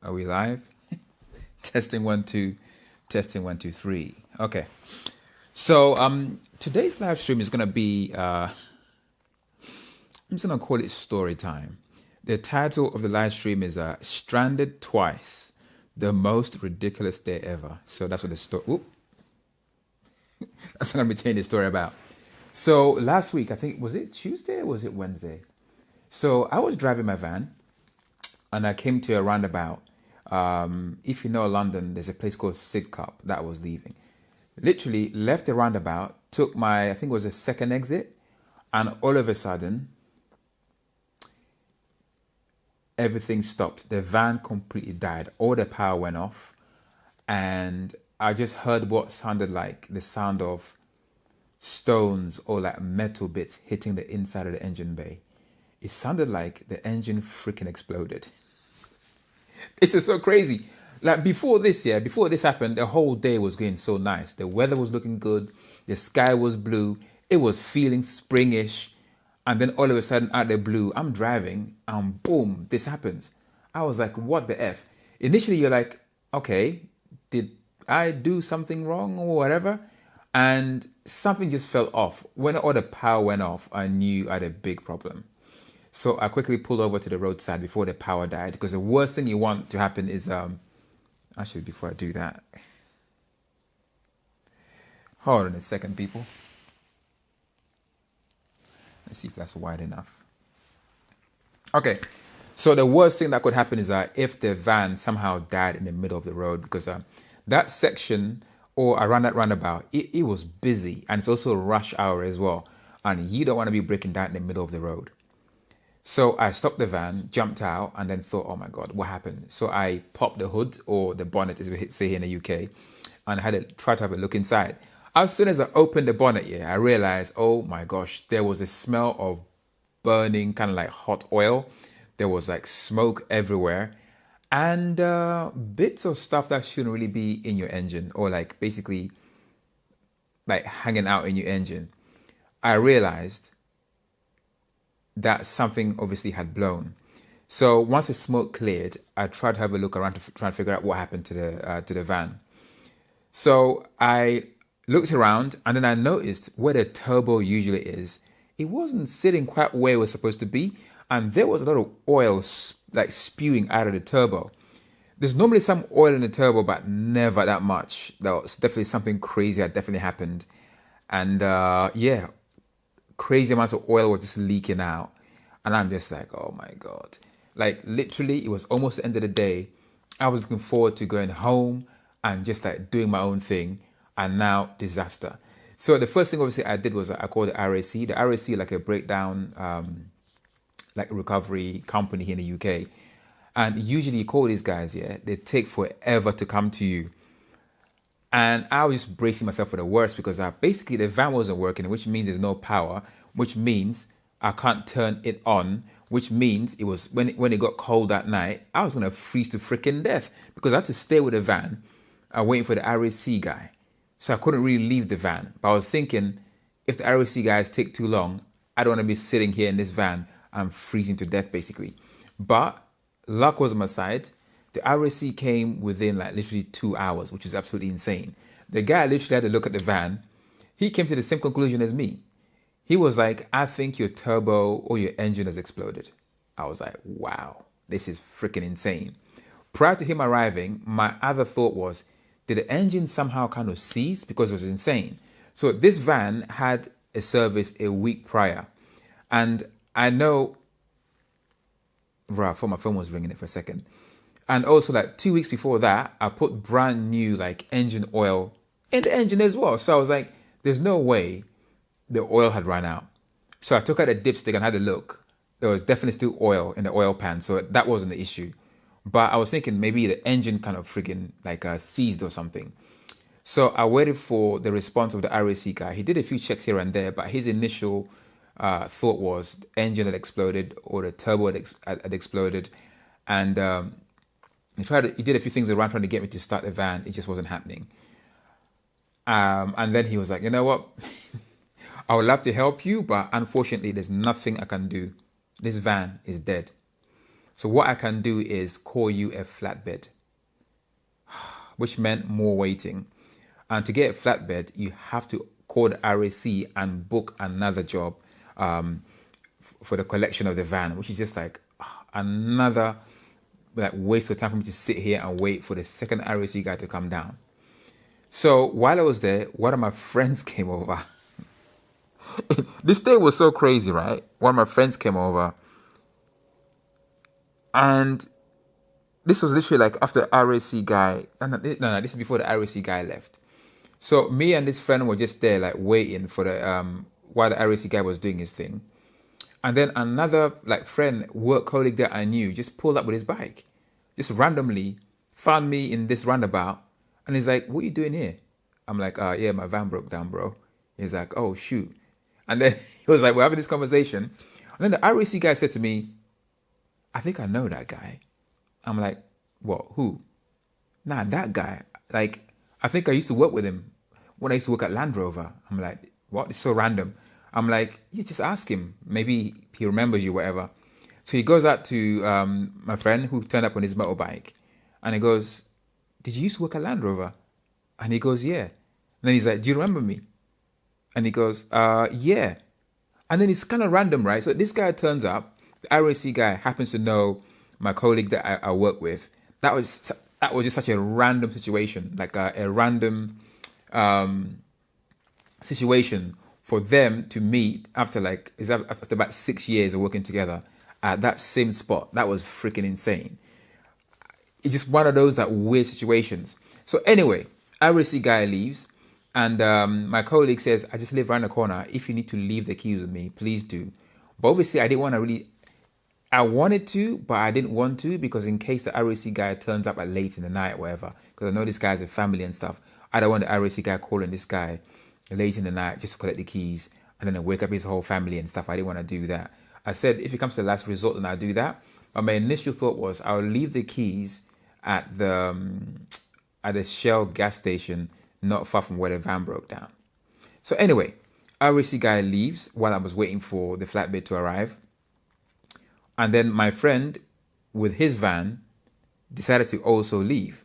Are we live? Testing one, two, testing one, two, three. Okay. So today's live stream is gonna be I'm just gonna call it story time. The title of the live stream is Stranded Twice, the most ridiculous day ever. So that's what the story that's what I'm gonna be telling the story about. So last week, I think, was it Tuesday or was it Wednesday? So I was driving my van and I came to a roundabout. If you know London, there's a place called Sidcup that I was leaving. Literally left the roundabout, took my, I think it was a second exit, and all of a sudden, everything stopped. The van completely died. All the power went off, and I just heard what sounded like the sound of stones or like metal bits hitting the inside of the engine bay. It sounded like the engine freaking exploded. It's just so crazy. Like before this happened, the whole day was going so nice. The weather was looking good. The sky was blue. It was feeling springish. And then all of a sudden, out of the blue, I'm driving and boom, this happens. I was like, what the F? Initially, you're like, okay, did I do something wrong or whatever? And something just fell off. When all the power went off, I knew I had a big problem. So I quickly pulled over to the roadside before the power died, because the worst thing you want to happen is, actually, before I do that, hold on a second, people. Let's see if that's wide enough. Okay, so the worst thing that could happen is if the van somehow died in the middle of the road, because that section or around that roundabout, it was busy, and it's also rush hour as well, and you don't want to be breaking down in the middle of the road. So I stopped the van, jumped out, and then thought, oh my God, what happened? So I popped the hood, or the bonnet, as we say here in the UK, and I had to try to have a look inside. As soon as I opened the bonnet, I realized, oh my gosh, there was a smell of burning, kind of like hot oil. There was like smoke everywhere, and bits of stuff that shouldn't really be in your engine, or like basically like hanging out in your engine. I realized that something obviously had blown. So once the smoke cleared, I tried to have a look around to try and figure out what happened to the van. So I looked around, and then I noticed where the turbo usually is, it wasn't sitting quite where it was supposed to be, and there was a lot of oil like spewing out of the turbo. There's normally some oil in the turbo, but never that much. That was definitely something crazy that definitely happened. And crazy amounts of oil were just leaking out. And I'm just like, oh my God. Like literally, it was almost the end of the day. I was looking forward to going home and just like doing my own thing. And now disaster. So the first thing obviously I did was I called the RAC. The RAC, like a breakdown, like recovery company here in the UK. And usually you call these guys, they take forever to come to you. And I was just bracing myself for the worst, because basically the van wasn't working, which means there's no power, which means I can't turn it on, which means it was when it got cold that night, I was going to freeze to freaking death, because I had to stay with the van waiting for the RAC guy. So I couldn't really leave the van. But I was thinking, if the RAC guys take too long, I don't want to be sitting here in this van and freezing to death, basically. But luck was on my side. The RAC came within like literally 2 hours, which is absolutely insane. The guy literally had to look at the van. He came to the same conclusion as me. He was like, I think your turbo or your engine has exploded. I was like, wow, this is freaking insane. Prior to him arriving, my other thought was, did the engine somehow kind of cease? Because it was insane. So this van had a service a week prior. And I know, right, I thought my phone was ringing it for a second. And also like 2 weeks before that, I put brand new like engine oil in the engine as well. So I was like, there's no way the oil had run out. So I took out a dipstick and had a look. There was definitely still oil in the oil pan. So that wasn't the issue. But I was thinking maybe the engine kind of freaking like seized or something. So I waited for the response of the RAC guy. He did a few checks here and there, but his initial thought was the engine had exploded or the turbo had exploded. And he did a few things around trying to get me to start the van. It just wasn't happening. And then he was like, you know what? I would love to help you, but unfortunately, there's nothing I can do. This van is dead. So what I can do is call you a flatbed, which meant more waiting. And to get a flatbed, you have to call the RAC and book another job for the collection of the van, which is just like another like waste of time for me to sit here and wait for the second RAC guy to come down. So while I was there, one of my friends came over. This day was so crazy, right? One of my friends came over, and this was literally like after the RAC guy. No, this is before the RAC guy left. So me and this friend were just there, like waiting for the while the RAC guy was doing his thing. And then another like friend, work colleague that I knew, just pulled up with his bike, just randomly found me in this roundabout, and he's like, "What are you doing here?" I'm like, "Yeah, my van broke down, bro." He's like, "Oh shoot," and then he was like, "We're having this conversation," and then the RAC guy said to me, "I think I know that guy." I'm like, "What? Who?" "Nah, that guy. Like, I think I used to work with him when I used to work at Land Rover." I'm like, "What? It's so random." I'm like, "Yeah, just ask him. Maybe he remembers you, whatever." So he goes out to my friend who turned up on his motorbike, and he goes, "Did you used to work at Land Rover?" And he goes, "Yeah." And then he's like, "Do you remember me?" And he goes, "Yeah." And then it's kind of random, right? So this guy turns up. The RAC guy happens to know my colleague that I work with. That was just such a random situation, like a random situation for them to meet after about 6 years of working together at that same spot. That was freaking insane. It's just one of those that weird situations. So anyway, RAC guy leaves, and my colleague says, "I just live around the corner. If you need to leave the keys with me, please do." But obviously, I didn't want to really. I wanted to, but I didn't want to, because in case the RAC guy turns up at late in the night or whatever, because I know this guy's a family and stuff, I don't want the RAC guy calling this guy late in the night just to collect the keys and then wake up his whole family and stuff. I didn't want to do that. I said, if it comes to the last resort, then I'll do that. But my initial thought was I'll leave the keys at the Shell gas station not far from where the van broke down. So anyway, RAC guy leaves while I was waiting for the flatbed to arrive. And then my friend with his van decided to also leave.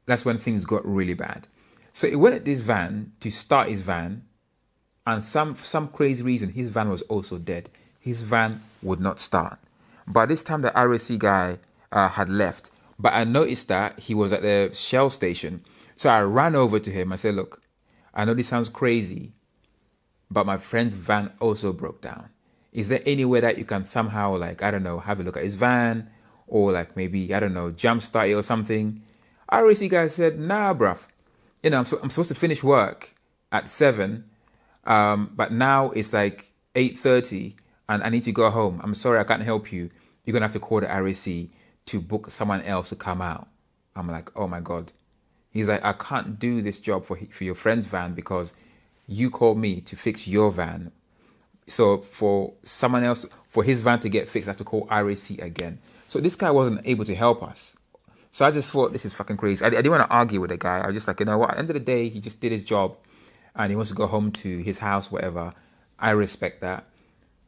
That's when things got really bad. So he went at this van to start his van, and for some crazy reason, his van was also dead. His van would not start. By this time, the RAC guy had left, but I noticed that he was at the Shell station. So I ran over to him. I said, "Look, I know this sounds crazy, but my friend's van also broke down. Is there any way that you can somehow, like, I don't know, have a look at his van, or like maybe, I don't know, jumpstart it or something?" RAC guy said, "Nah, bruv. I'm supposed to finish work at 7, but now it's like 8:30 and I need to go home. I'm sorry, I can't help you. You're going to have to call the RAC to book someone else to come out." I'm like, "Oh my God." He's like, "I can't do this job for your friend's van because you called me to fix your van. So for someone else, for his van to get fixed, I have to call RAC again." So this guy wasn't able to help us. So I just thought, this is fucking crazy. I didn't want to argue with the guy. I was just like, you know what? At the end of the day, he just did his job and he wants to go home to his house, whatever. I respect that.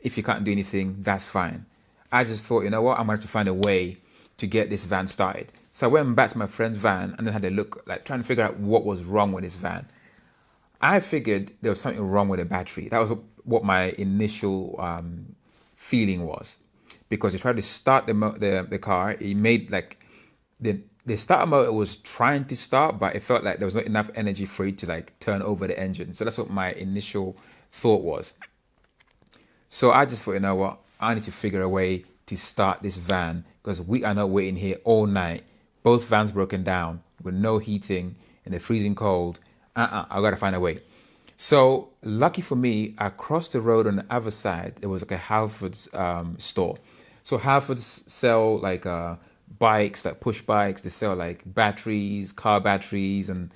If you can't do anything, that's fine. I just thought, you know what? I'm going to have to find a way to get this van started. So I went back to my friend's van and then had a look, like trying to figure out what was wrong with his van. I figured there was something wrong with the battery. That was what my initial feeling was, because he tried to start the car. He made like the starter motor was trying to start, but it felt like there was not enough energy for it to like turn over the engine. So that's what my initial thought was. So I just thought, you know what? I need to figure a way to start this van, because we are not waiting here all night. Both vans broken down with no heating in the freezing cold. I gotta find a way. So lucky for me, across the road on the other side, there was like a Halfords store. So Halfords sell like bikes, like push bikes. They sell like batteries, car batteries, and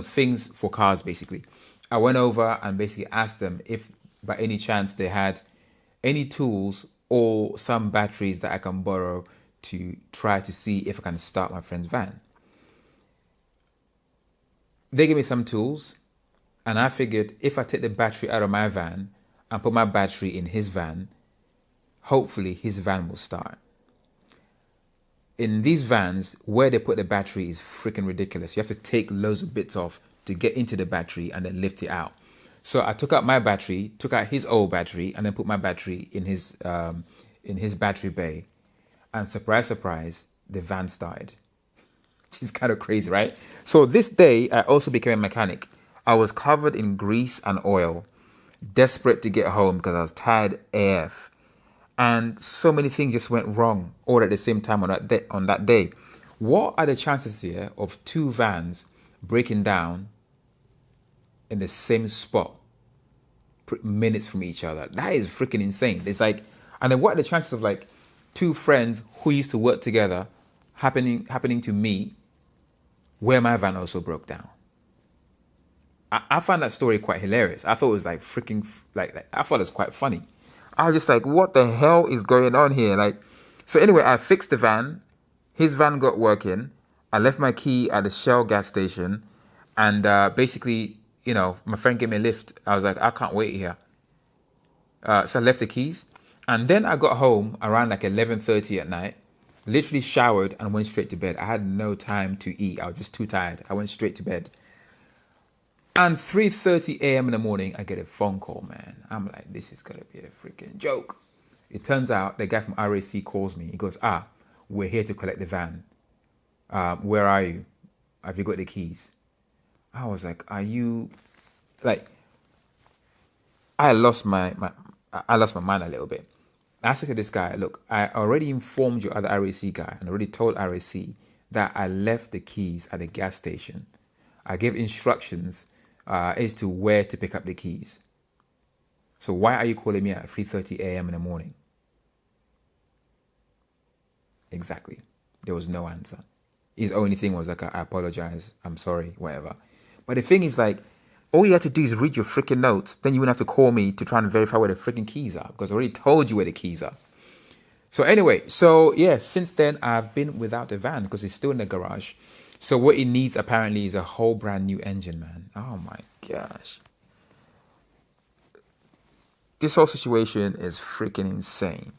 things for cars basically. I went over and basically asked them if by any chance they had any tools or some batteries that I can borrow to try to see if I can start my friend's van. They gave me some tools, and I figured if I take the battery out of my van and put my battery in his van, hopefully his van will start. in these vans, where they put the battery is freaking ridiculous. You have to take loads of bits off to get into the battery and then lift it out. So I took out my battery, took out his old battery, and then put my battery in his battery bay. And surprise, surprise, the van started. It's kind of crazy, right? So this day, I also became a mechanic. I was covered in grease and oil, desperate to get home because I was tired AF. And so many things just went wrong all at the same time on that day. What are the chances here of two vans breaking down in the same spot, minutes from each other? That is freaking insane. It's like, and then what are the chances of like two friends who used to work together happening to meet where my van also broke down? I found that story quite hilarious. I thought it was like freaking like I thought it was quite funny. I was just like, what the hell is going on here? Like, so anyway, I fixed the van. His van got working. I left my key at the Shell gas station, and basically, you know, my friend gave me a lift. I was like, I can't wait here. So I left the keys, and then I got home around like 11:30 at night. Literally showered and went straight to bed. I had no time to eat. I was just too tired. I went straight to bed. And 3:30 a.m. in the morning, I get a phone call, man. I'm like, this is going to be a freaking joke. It turns out the guy from RAC calls me. He goes, we're here to collect the van. Where are you? Have you got the keys? I was like, are you... Like, I lost my mind a little bit. I said to this guy, look, I already informed your other RAC guy and already told RAC that I left the keys at the gas station. I gave instructions as to where to pick up the keys. So why are you calling me at 3:30 a.m. in the morning? Exactly. There was no answer. His only thing was like, I apologize, I'm sorry, whatever. But the thing is, like, all you have to do is read your freaking notes. Then you wouldn't have to call me to try and verify where the freaking keys are, because I already told you where the keys are. So anyway, since then I've been without the van because it's still in the garage. So what it needs apparently is a whole brand new engine, man. Oh my gosh. This whole situation is freaking insane.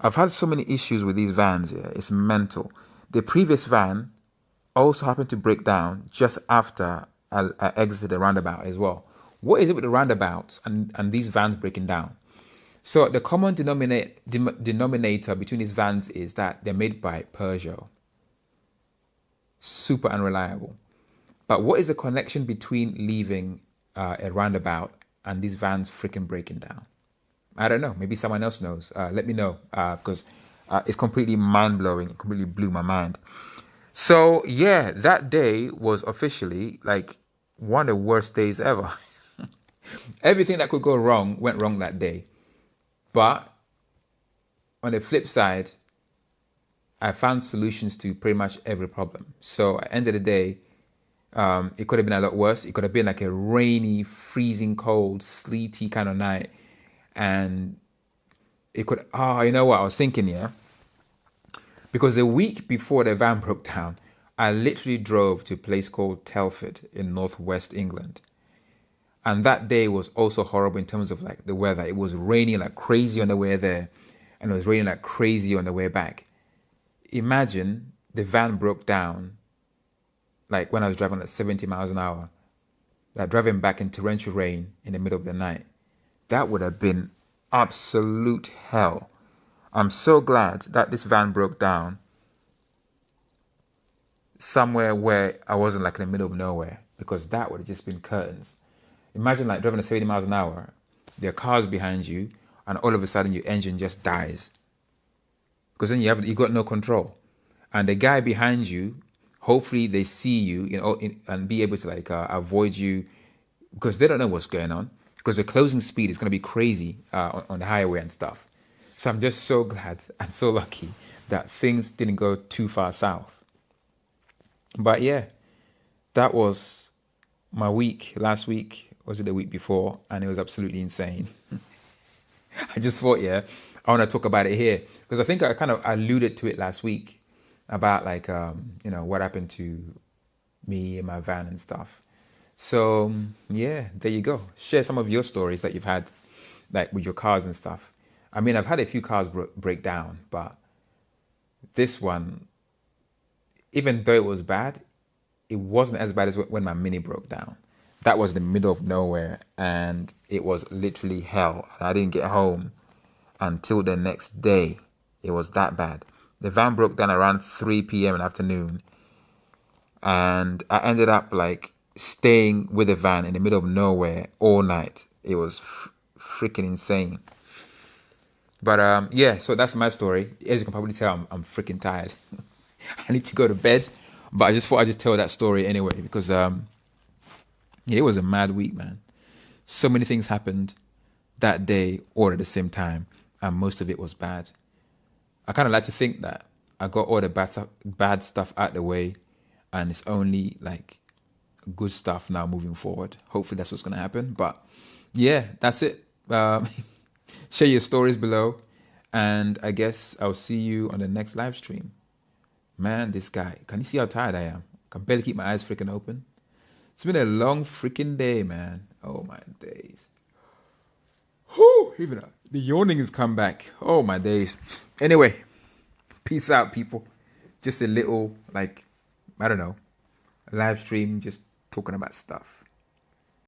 I've had so many issues with these vans here. It's mental. The previous van also happened to break down just after I exited the roundabout as well. What is it with the roundabouts and these vans breaking down? So the common denominator between these vans is that they're made by Peugeot. Super unreliable. But what is the connection between leaving a roundabout and these vans freaking breaking down? I don't know. Maybe someone else knows. Let me know, because it's completely mind-blowing. It completely blew my mind. So yeah, that day was officially like one of the worst days ever. Everything that could go wrong went wrong that day. But on the flip side, I found solutions to pretty much every problem. So at the end of the day, it could have been a lot worse. It could have been like a rainy, freezing cold, sleety kind of night. And it could, you know what I was thinking, yeah? Because a week before the van broke down, I literally drove to a place called Telford in northwest England. And that day was also horrible in terms of like the weather. It was raining like crazy on the way there, and it was raining like crazy on the way back. Imagine the van broke down like when I was driving at 70 miles an hour, like driving back in torrential rain in the middle of the night. That would have been absolute hell. I'm so glad that this van broke down somewhere where I wasn't like in the middle of nowhere, because that would have just been curtains. Imagine like driving at 70 miles an hour, there are cars behind you, and all of a sudden your engine just dies. Because then you got no control. And the guy behind you, hopefully they see you, and be able to like avoid you, because they don't know what's going on. Because the closing speed is going to be crazy on the highway and stuff. So I'm just so glad and so lucky that things didn't go too far south. But yeah, that was my week. Last week, was it the week before? And it was absolutely insane. I just thought, I want to talk about it here. Because I think I kind of alluded to it last week about like, what happened to me and my van and stuff. So yeah, there you go. Share some of your stories that you've had, like with your cars and stuff. I mean, I've had a few cars break down, but this one even though it was bad, it wasn't as bad as when my Mini broke down. That was the middle of nowhere, and it was literally hell. I didn't get home until the next day. It was that bad. The van broke down around 3 p.m. in the afternoon, and I ended up like staying with the van in the middle of nowhere all night. It was freaking insane. But yeah, so that's my story. As you can probably tell, I'm freaking tired. I need to go to bed, but I just thought I'd just tell that story anyway because yeah, it was a mad week, man. So many things happened that day all at the same time, and most of it was bad. I kind of like to think that I got all the bad stuff out the way, and it's only like good stuff now moving forward. Hopefully that's what's going to happen. But yeah, that's it. Share your stories below, and I guess I'll see you on the next live stream. Man, this guy, can you see how tired I am? I can barely keep my eyes freaking open. It's been a long freaking day, man. Oh my days. Whew, even the yawning has come back. Oh my days. Anyway, peace out, people. Just a little, like, I don't know, live stream, just talking about stuff.